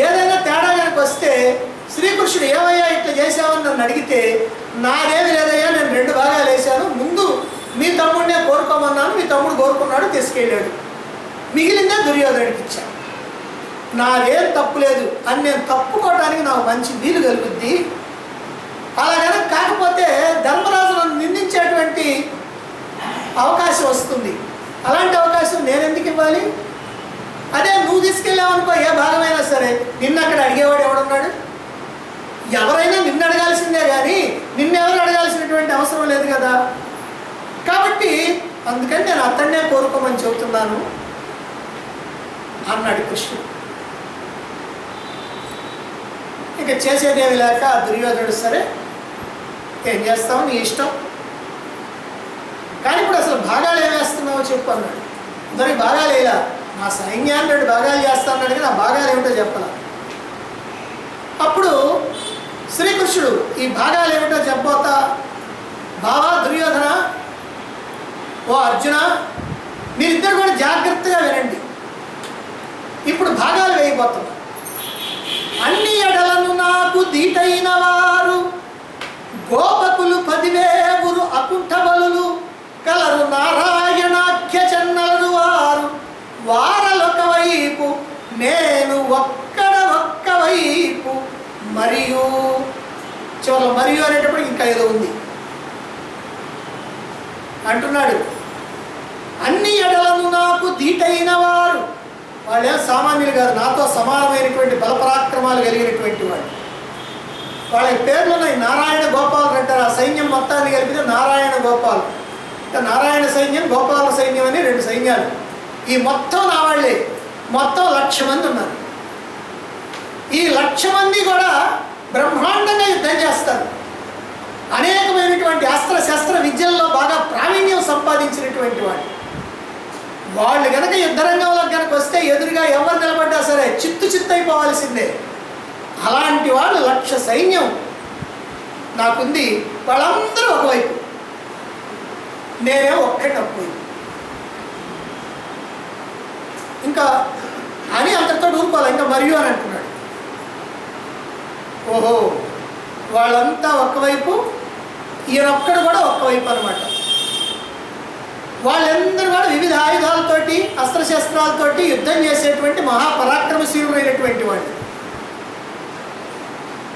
ఏదైనా తేడా కనుక వస్తే శ్రీకృష్ణుడు ఏమయ్యా ఇట్లా చేసావని నన్ను అడిగితే నాదేమి లేదయ్యా, నేను 2 భాగాలు వేశాను, ముందు మీ తమ్ముడినే కోరుకోమన్నాను, మీ తమ్ముడు కోరుకున్నాడు, తీసుకెళ్ళాడు, మిగిలిందే దుర్యోధనుడికి ఇచ్చాను, నాదేం తప్పు లేదు అని నేను తప్పుకోవడానికి నాకు మంచి వీలు కలుగుద్ది. అలాగనే కాకపోతే ధర్మరాజు నన్ను నిందించేటువంటి అవకాశం వస్తుంది. అలాంటి అవకాశం నేను ఎందుకు ఇవ్వాలి? అదే నువ్వు తీసుకెళ్ళావనుకో, ఏ భాగమైనా సరే నిన్ను అక్కడ అడిగేవాడు ఎవడున్నాడు? ఎవరైనా నిన్ను అడగాల్సిందే కానీ నిన్నెవరు అడగాల్సినటువంటి అవసరం లేదు కదా. కాబట్టి అందుకని నేను అతన్నే కోరుకోమని చెబుతున్నాను అన్నాడు కృష్ణుడు. ఇక చేసేదేమి లేక దుర్యోధనుడు సరే ఏం చేస్తావు నీ ఇష్టం, కానీ ఇప్పుడు అసలు భాగాలు ఏమేస్తున్నావో చెప్పు అన్నాడు. మరి భాగాలు వేయాల, నా సైన్యాన్ని 2 భాగాలు చేస్తా అన్నాడు, కానీ ఆ భాగాలు ఏమిటో చెప్పాల. అప్పుడు శ్రీకృష్ణుడు ఈ భాగాలు ఏమిటో చెప్పబోతా, బావా దుర్యోధన, ఓ అర్జున, మీరిద్దరు కూడా జాగ్రత్తగా వినండి. ఇప్పుడు భాగాలు వేయబోతున్నా. అన్ని ఎడలను నాకు దీటైన వారు గోపకులు 10,000 అకుంఠబలు కలరు నారాయణాఖ్య చెన్నలరు వారు వారలొక వైపు నేను ఒక్క వైపు మరియు చివరి మరియు అనేటప్పుడు ఇంకా ఏదో ఉంది అంటున్నాడు. అన్ని ఎడలను నాకు దీటైన వారు వాళ్ళేం సామాన్యులు కాదు, నాతో సమానమైనటువంటి బలపరాక్రమాలు కలిగినటువంటి వాళ్ళు. వాళ్ళ పేర్లు ఉన్నాయి, నారాయణ గోపాలు అంటారు. ఆ సైన్యం మొత్తాన్ని కలిపితే నారాయణ గోపాలు. నారాయణ సైన్యం, గోపాల సైన్యం అని 2 సైన్యాలు. ఈ మొత్తం నా వాళ్ళే. మొత్తం 1,00,000 మంది ఉన్నారు. ఈ 1,00,000 మంది కూడా బ్రహ్మాండంగా యుద్ధం చేస్తారు. అనేకమైనటువంటి అస్త్ర శస్త్ర విద్యల్లో బాగా ప్రావీణ్యం సంపాదించినటువంటి వాళ్ళు కనుక యుద్ధరంగంలో కనుక వస్తే ఎదురుగా ఎవరు నిలబడ్డా సరే చిత్తైపోవాల్సిందే. అలాంటి వాళ్ళు 1,00,000 సైన్యం నాకుంది. వాళ్ళందరూ ఒకవైపు, నేనే ఒక్కటి అపోయింది. ఇంకా అని అంతటితో ఊరుకోవాలి. ఇంకా మరియు అని అంటున్నాడు. ఓహో, వాళ్ళంతా ఒక్కవైపు, ఈయనొక్కడు కూడా ఒక్కవైపు అనమాట. వాళ్ళందరూ కూడా వివిధ ఆయుధాలతోటి అస్త్రశస్త్రాలతోటి యుద్ధం చేసేటువంటి మహాపరాక్రమశీలురైనటువంటి వాళ్ళు,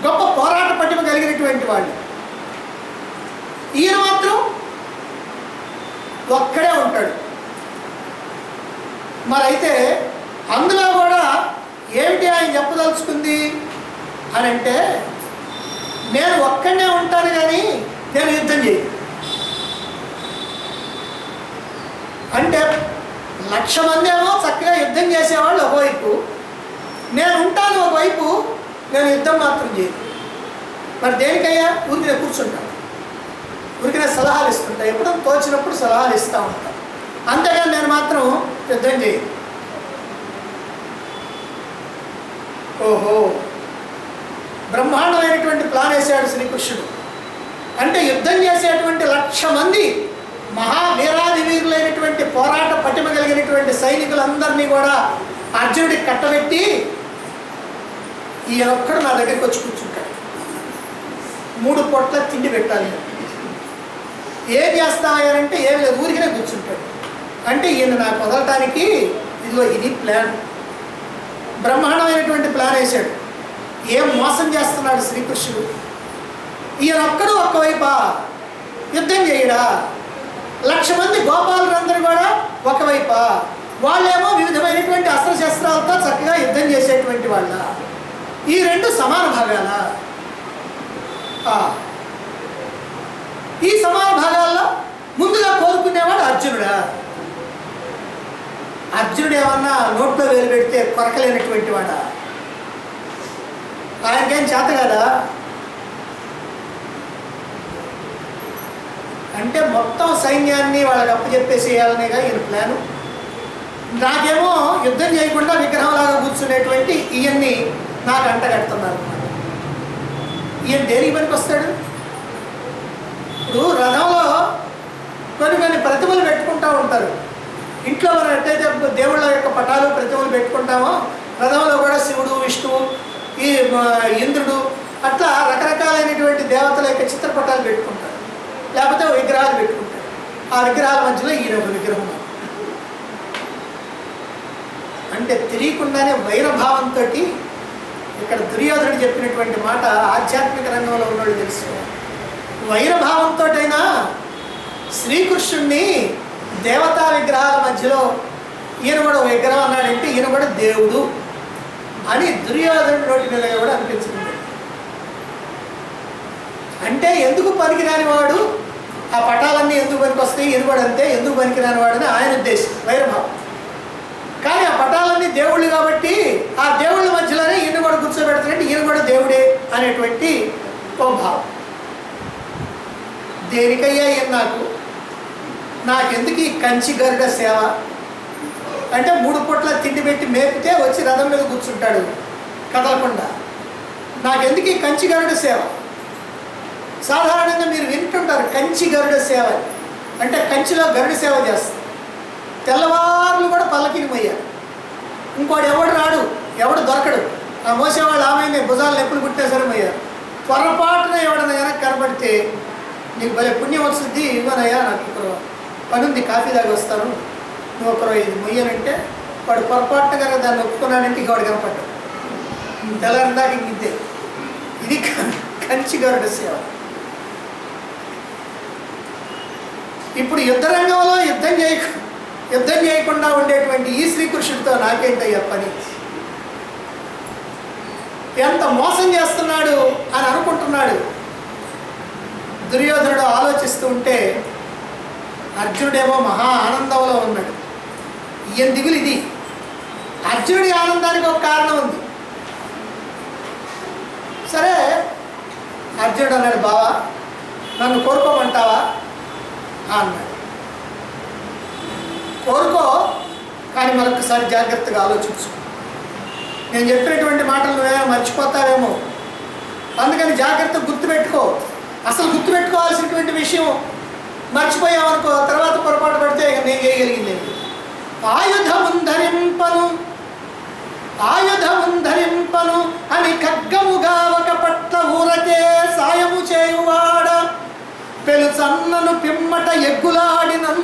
గొప్ప పోరాట పటిమ కలిగినటువంటి వాళ్ళు. ఈయన మాత్రం ఒక్కడే ఉంటాడు. మరైతే అందులో కూడా ఏమిటి ఆయన చెప్పదలుచుకుంది అని అంటే, నేను ఒక్కడే ఉంటాను కానీ నేను యుద్ధం చేయను. అంటే 1,00,000 మంది ఏమో చక్కగా యుద్ధం చేసేవాళ్ళు ఒకవైపు, నేను ఉంటాను ఒకవైపు, నేను యుద్ధం మాత్రం చేయను. మరి దేనికయ్యా? ఊరికినే కూర్చుంటాను, ఊరికినే సలహాలు ఇస్తుంటా, ఎప్పుడో తోచినప్పుడు సలహాలు ఇస్తూ ఉంటాను, అంతేగాని నేను మాత్రం యుద్ధం చేయను. ఓహో, బ్రహ్మాండమైనటువంటి ప్లాన్ వేసాడు శ్రీకృష్ణుడు. అంటే యుద్ధం చేసేటువంటి 1,00,000 మంది మహావీరాది వీరులైనటువంటి పోరాట పటిమ కలిగినటువంటి సైనికులందరినీ కూడా అర్జునుడికి కట్టబెట్టి ఈయన ఒక్కడు నా దగ్గరికి వచ్చి కూర్చుంటాడు. 3 పూట్ల తిండి పెట్టాలి. ఏం చేస్తాయంటే ఏం లేదు, ఊరికనే కూర్చుంటాడు. అంటే ఈయన నాకు వదలటానికి ఇదిగో ఇది ప్లాన్, బ్రహ్మాండమైనటువంటి ప్లాన్ వేశాడు. ఏం మోసం చేస్తున్నాడు శ్రీకృష్ణుడు. ఈయన ఒక్కడు ఒక్కవైపా యుద్ధం చేయడా? 1,00,000 మంది గోపాలులందరూ కూడా ఒకవైపా, వాళ్ళేమో వివిధమైనటువంటి అస్త్రశస్త్రాలతో చక్కగా యుద్ధం చేసేటువంటి వాళ్ళ. ఈ 2 సమాన భాగాల. ఈ సమాన భాగాల్లో ముందుగా కోరుకునేవాడు అర్జునుడా? అర్జునుడు ఏమన్నా నోట్లో వేలు పెడితే కొరకలేనటువంటి వాడా? ఆయనకేం చేత కదా? అంటే మొత్తం సైన్యాన్ని వాళ్ళకి అప్పచెప్పేసేయాలనేగా ఈయన ప్లాను. నాకేమో యుద్ధం చేయకుండా విగ్రహంలాగా కూర్చునేటువంటి ఈయన్ని నాకు అంటగడుతున్నారు అన్నమాట. ఈయన దేనికి పనికి వస్తాడు? ఇప్పుడు రథంలో కొన్ని ప్రతిమలు పెట్టుకుంటూ ఉంటారు. ఇంట్లో మనం ఎట్టయితే దేవుళ్ళ యొక్క పటాలు ప్రతిమలు పెట్టుకుంటామో, రథంలో కూడా శివుడు, విష్ణువు, ఈ ఇంద్రుడు, అట్లా రకరకాలైనటువంటి దేవతల యొక్క చిత్రపటాలు పెట్టుకుంటారు, లేకపోతే విగ్రహాలు పెట్టుకుంటారు. ఆ విగ్రహాల మధ్యలో ఈయన ఒక విగ్రహం. అంటే తెలియకుండానే వైరభావంతో ఇక్కడ దుర్యోధనుడు చెప్పినటువంటి మాట ఆధ్యాత్మిక రంగంలో ఉన్నాడు తెలుసు. వైరభావంతో అయినా శ్రీకృష్ణుణ్ణి దేవతా విగ్రహాల మధ్యలో ఈయన కూడా ఒక విగ్రహం అన్నాడంటే ఈయన కూడా దేవుడు అని దుర్యోధనుడి నోటి మీద కూడా అనిపించింది. అంటే ఎందుకు పనికిరాని వాడు, ఆ పటాలన్నీ ఎందుకు పనికి వస్తాయి, ఈయన కూడా అంతే ఎందుకు పనికిరాని వాడు అని ఆయన ఉద్దేశం, వైరభావం. కానీ ఆ పటాలన్నీ దేవుళ్ళు కాబట్టి ఆ దేవుళ్ళ మధ్యలోనే ఈయన కూడా కూర్చోబెడుతున్నట్టు ఈయన కూడా దేవుడే అనేటువంటి ఓ భావం. దేనికయ్యా ఈయన నాకెందుకు ఈ కంచి గరుడ సేవ అంటే 3 పూట్ల తిండి పెట్టి మేపితే వచ్చి రథం మీద కూర్చుంటాడు కదలకుండా. నాకెందుకు ఈ కంచి గరుడ సేవ? సాధారణంగా మీరు వింటుంటారు కంచి గరుడ సేవ అంటే కంచిలో గరుడ సేవ చేస్తారు. తెల్లవారులు కూడా పల్లకిని మోయారు. ఇంకోటి ఎవడు రాడు, ఎవడు దొరకడు. ఆ మోసేవాళ్ళు ఆమె భుజాలు నొప్పులు పుట్టేసరి మోయారు. పొరపాటున ఎవడన్నా కనుక కనబడితే నీకు భలే పుణ్యం వస్తుంది, ఇవ్వనయ్యా నాకు ఇక్కడ పని ఉంది, కాఫీ దాకా వస్తాను, నువ్వు ఒకరు ఇది మొయ్యనంటే వాడు పొరపాటున కనుక దాన్ని ఒప్పుకున్నాడంటే ఇక వాడు కనపడ్డాడు. తెల్లారిందాక ఇంతే. ఇది కంచి గరుడ సేవ. ఇప్పుడు యుద్ధరంగంలో యుద్ధం చేయకుండా ఉండేటువంటి ఈ శ్రీకృష్ణుడితో వీటితో నాకేంటయ్యా పని, ఎంత మోసం చేస్తున్నాడు అని అనుకుంటున్నాడు దుర్యోధనుడు. ఆలోచిస్తూ ఉంటే అర్జునుడేమో మహా ఆనందంలో ఉన్నాడు. ఈయన దిగులు ఇది. అర్జునుడి ఆనందానికి ఒక కారణం ఉంది. సరే అర్జునుడు అన్నాడు, బావా నన్ను కోరుకోమంటావా అన్నాడు. కోరుకో, కానీ మరొకసారి జాగ్రత్తగా ఆలోచించు. నేను చెప్పినటువంటి మాటలు నువ్వేమో మర్చిపోతావేమో, అందుకని జాగ్రత్తగా గుర్తుపెట్టుకో. అసలు గుర్తుపెట్టుకోవాల్సినటువంటి విషయం మర్చిపోయామనుకో, తర్వాత పొరపాటు పడితే నేను చేయగలిగింది ఆయుధముంధరింపను అని ఖడ్గముగా ఒక పట్ల ఊరకే సాయము చేయువాడ పెలుచన్నను పిమ్మట ఎగ్గులాడినం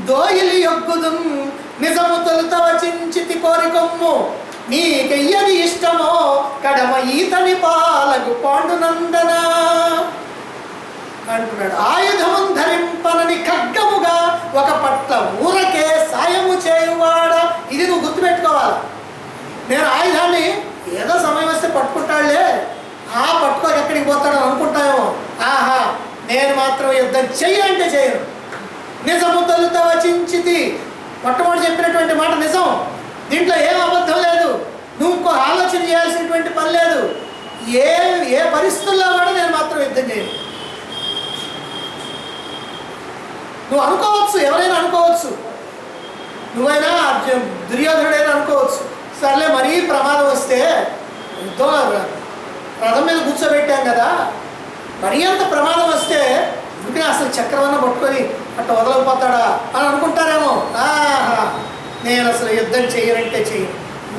దోయిలి యొగ్గుదుం నిజము తొలుత వచించితి కోరికొమ్ము నీకెయ్యది ఇష్టమో కడమ ఈతని పాలకు పాండునందన అంటున్నాడు. ఆయుధము ధరింపనని ఖడ్గముగా ఒక పట్ల ఊరకే సాయము చేయువాడ. ఇది నువ్వు గుర్తుపెట్టుకోవాలి. నేను ఆయుధాన్ని ఏదో సమయం వస్తే పట్టుకుంటాడులే, పట్టుకోక ఎక్కడికి పోతాడో అనుకుంటాయేమో. ఆహా, నేను మాత్రం యుద్ధం చెయ్యంటే చేయను. నిజము తొలుత వచించితి, మొట్టమొదటి చెప్పినటువంటి మాట నిజం. దీంట్లో ఏం అబద్ధం లేదు. నువ్వు ఇంకో ఆలోచన చేయాల్సినటువంటి పని లేదు. ఏ పరిస్థితుల్లో కూడా నేను మాత్రం యుద్ధం చేయను. నువ్వు అనుకోవచ్చు, ఎవరైనా అనుకోవచ్చు, నువ్వైనా దుర్యోధనుడైనా అనుకోవచ్చు, సర్లే మరీ ప్రమాదం వస్తే యుద్ధం రథం మీద కూర్చోబెట్టాం కదా, మరీ అంత ప్రమాదం వస్తే ఇంకే అసలు చక్రవన్న పట్టుకొని అట్ట వదలకపోతాడా అని అనుకుంటారేమో. నేను అసలు యుద్ధం చేయనంటే చేయను,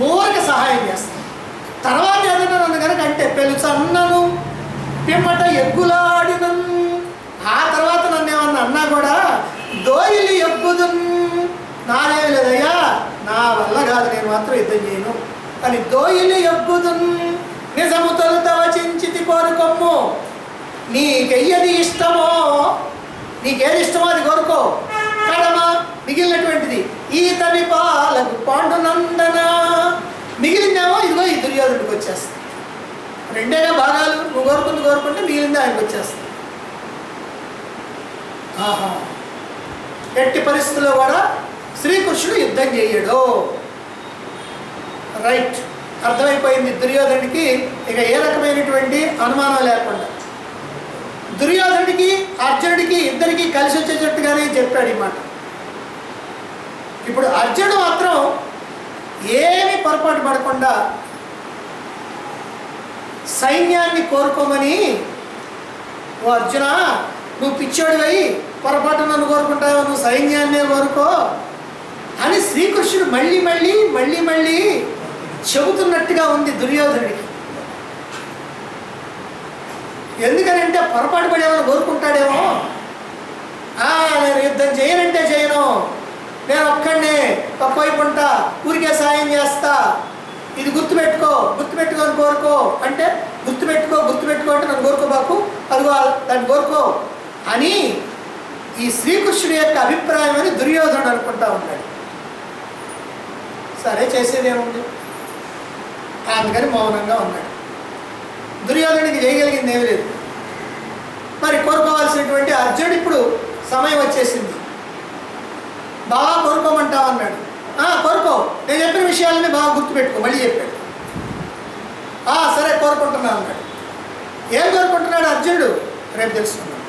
ఊరికి సహాయం చేస్తాను. తర్వాత ఏదైనా నన్ను కనుక అంటే పెలుచన్నను పిమ్మట ఎగ్గులాడినను, ఆ తర్వాత నన్ను ఏమన్నా అన్నా కూడా దోయిలి యొగ్గుదు నాదేమి లేదయ్యా, నా వల్ల కాదు, నేను మాత్రం యుద్ధం చేయను అని దోయిలి యొగ్గుదు నిజము తొలుత వచించితి కోరుకొమ్ము నీకెయ్యది ఇష్టమో, నీకేది ఇష్టమో అది కోరుకో. కడమ మిగిలినటువంటిది ఈతని పాలకు పాండునందన, మిగిలిందేమో ఇదిగో ఈ దుర్యోధనుడికి వచ్చేస్తుంది. రెండేగా భాగాలు, నువ్వు కోరుకుంటే మిగిలింది ఆయనకు వచ్చేస్తుంది. ఎట్టి పరిస్థితుల్లో కూడా శ్రీకృష్ణుడు యుద్ధం చేయడు. రైట్, అర్థమైపోయింది దుర్యోధనుడికి. ఇక ఏ రకమైనటువంటి అనుమానం లేకుండా దుర్యోధనుడికి అర్జునుడికి ఇద్దరికి కలిసి వచ్చేటట్టుగానే చెప్పాడు ఈ మాట. ఇప్పుడు అర్జునుడు మాత్రం ఏమి పొరపాటు పడకుండా సైన్యాన్ని కోరుకోమని, ఓ అర్జున నువ్వు పిచ్చోడివై పొరపాటు నన్ను కోరుకుంటావు, నువ్వు సైన్యాన్నే కోరుకో అని శ్రీకృష్ణుడు మళ్ళీ చెబుతున్నట్టుగా ఉంది దుర్యోధనుడికి. ఎందుకనంటే పొరపాటు పడేమని కోరుకుంటాడేమో. నేను యుద్ధం చేయనంటే చేయను, నేను ఒక్కడినే ఒక్కవైపు ఉంటా, ఊరికే సాయం చేస్తా, ఇది గుర్తుపెట్టుకొని కోరుకో అంటే గుర్తుపెట్టుకో అంటే నన్ను కోరుకోబాకు, అదిగో దాన్ని కోరుకో అని ఈ శ్రీకృష్ణుడి యొక్క అభిప్రాయం అని దుర్యోధనుడు అనుకుంటా ఉన్నాడు. సరే చేసేదేముంది, అందుకని మౌనంగా ఉన్నాడు. దుర్యోధనుడికి చేయగలిగింది ఏమీ లేదు. మరి కోరుకోవాల్సినటువంటి అర్జునుడు ఇప్పుడు సమయం వచ్చేసింది. బాగా కోరుకోమంటావు అన్నాడు. కోరుకో, నేను చెప్పిన విషయాలని బాగా గుర్తుపెట్టుకో. మళ్ళీ చెప్పాడు. సరే కోరుకుంటున్నా అన్నాడు. ఏం కోరుకుంటున్నాడు అర్జునుడు రేపు తెలుసుకున్నాడు.